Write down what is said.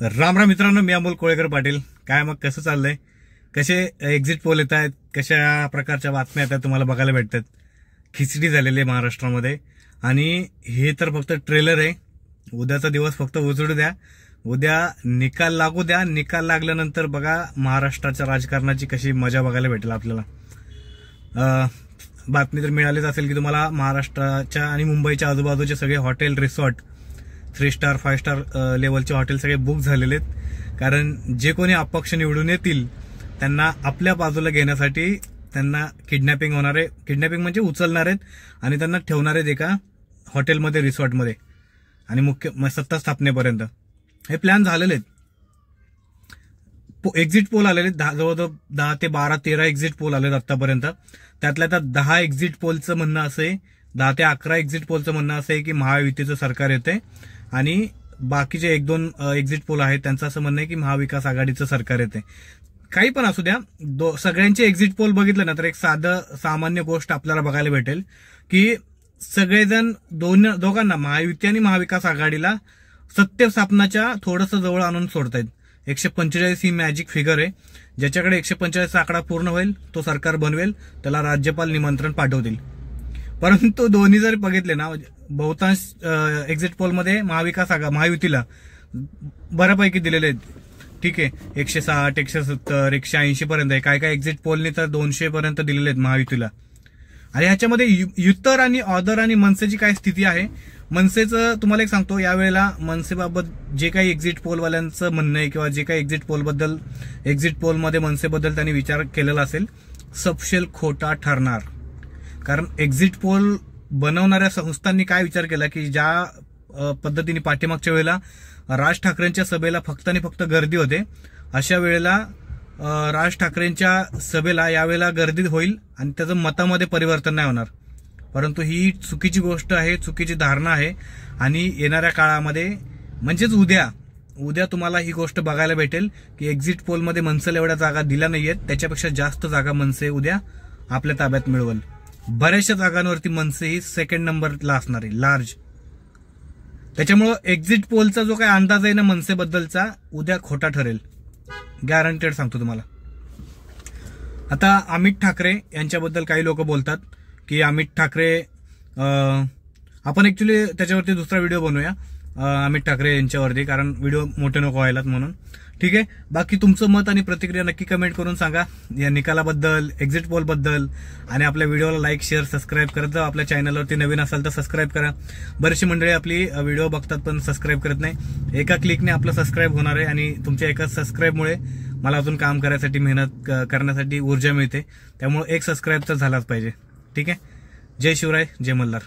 राम राम मित्रांनो, मी अमोल कोळेकर पाटील. काय मग कसं चाललंय? कसे एक्झिट पोल येत आहेत, कशा प्रकारच्या बातम्या येतात तुम्हाला बघायला भेटतात. खिचडी झालेली आहे महाराष्ट्रामध्ये आणि हे तर फक्त ट्रेलर आहे. उद्याचा दिवस फक्त उजळू द्या, उद्या निकाल लागू द्या. निकाल लागल्यानंतर बघा महाराष्ट्राच्या राजकारणाची कशी मजा बघायला भेटेल आपल्याला. बातमी तर मिळालीच असेल की तुम्हाला महाराष्ट्राच्या आणि मुंबईच्या आजूबाजूचे सगळे हॉटेल, रिसॉर्ट, 3 स्टार 5 स्टार लेवलचे हॉटेल सगळे बुक झालेले आहेत. कारण जे कोणी अपक्ष निवडून येतील त्यांना आपल्या बाजूला घेण्यासाठी त्यांना किडनॅपिंग होणार आहे. किडनॅपिंग म्हणजे उचलणार आहेत आणि त्यांना ठेवणार आहेत एका हॉटेलमध्ये, रिसॉर्टमध्ये आणि मुख्य सत्ता स्थापनेपर्यंत हे प्लॅन झालेले आहेत. एक्झिट पोल आलेले जवळजवळ 10 ते 12 13 एक्झिट पोल आलेत आतापर्यंत. त्यातल्या त्यात 10 एक्झिट पोलचं म्हणणं असं आहे, 10 ते 11 एक्झिट पोलचं म्हणणं असं आहे की महायुतीचं सरकार येते आणि बाकीचे 1-2 एक्झिट पोल आहेत त्यांचं असं म्हणणं आहे की महाविकास आघाडीचं सरकार येते. काही पण असू द्या, सगळ्यांचे एक्झिट पोल बघितलं ना तर एक सामान्य गोष्ट आपल्याला बघायला भेटेल की सगळेजण दोघांना, महायुती आणि महाविकास आघाडीला सत्य स्थापनाच्या थोडंसं जवळ आणून सोडतायत. 145 ही मॅजिक फिगर आहे. ज्याच्याकडे 145 आकडा पूर्ण होईल तो सरकार बनवेल, त्याला राज्यपाल निमंत्रण पाठवतील. परंतु दोन्ही जर बघितले ना, बहुतांश एक्झिट पोलमध्ये महायुतीला बऱ्यापैकी दिलेले आहेत. ठीक आहे, 160, 170, 180 पर्यंत आहे. काय काय एक्झिट पोलने तर 200 पर्यंत दिलेले आहेत महायुतीला. आणि ह्याच्यामध्ये युतर आणि ऑदर आणि मनसेची काय स्थिती आहे. मनसेचं तुम्हाला एक सांगतो, यावेळेला मनसेबाबत जे काही एक्झिट पोलवाल्यांचं म्हणणं आहे किंवा जे काही एक्झिट पोलमध्ये मनसेबद्दल त्यांनी विचार केलेला असेल, सपशेल खोटा ठरणार. कारण एक्झिट पोल बनवणाऱ्या संस्थांनी काय विचार केला की ज्या पद्धतीने पाठीमागच्या वेळेला राज ठाकरेंच्या सभेला फक्त आणि फक्त गर्दी होते, अशा वेळेला राज ठाकरेंच्या सभेला यावेळेला गर्दी होईल आणि त्याचं मतामध्ये परिवर्तन नाही होणार. परंतु ही चुकीची गोष्ट आहे, चुकीची धारणा आहे. आणि येणाऱ्या काळामध्ये म्हणजेच उद्या तुम्हाला ही गोष्ट बघायला भेटेल की एक्झिट पोलमध्ये मनसेला एवढ्या जागा दिल्या नाहीयेत, त्याच्यापेक्षा जास्त जागा मनसे उद्या आपल्या ताब्यात मिळवल. बऱ्याचशा जागांवरती मनसे ही सेकंड नंबरला असणार आहे, लार्ज. त्याच्यामुळं एक्झिट पोलचा जो काही अंदाज आहे ना मनसेबद्दलचा, उद्या खोटा ठरेल, गॅरंटेड सांगतो तुम्हाला. आता अमित ठाकरे यांच्याबद्दल काही लोक बोलतात की अमित ठाकरे, आपण ऍक्च्युली त्याच्यावरती दुसरा व्हिडिओ बनवूया अमित ठाकरे यांच्यावरती, कारण व्हिडिओ मोठे नको व्हायलात म्हणून. ठीक आहे, बाकी तुमचं मत आणि प्रतिक्रिया नक्की कमेंट करून सांगा या निकालाबद्दल, एक्झिट पोलबद्दल. आणि आपल्या व्हिडिओला लाईक, शेअर, सबस्क्राईब करत जा. आपल्या चॅनलवरती नवीन असाल तर सबस्क्राईब करा. बरेचशी मंडळी आपली व्हिडिओ बघतात पण सबस्क्राईब करत नाही. एका क्लिकने आपलं सबस्क्राईब होणार आहे आणि तुमच्या एका सबस्क्राईबमुळे मला अजून काम करायसाठी, मेहनत करण्यासाठी ऊर्जा मिळते. त्यामुळे एक सबस्क्राईब तर झालाच पाहिजे. ठीक आहे, जय शिवराय, जय मल्हार.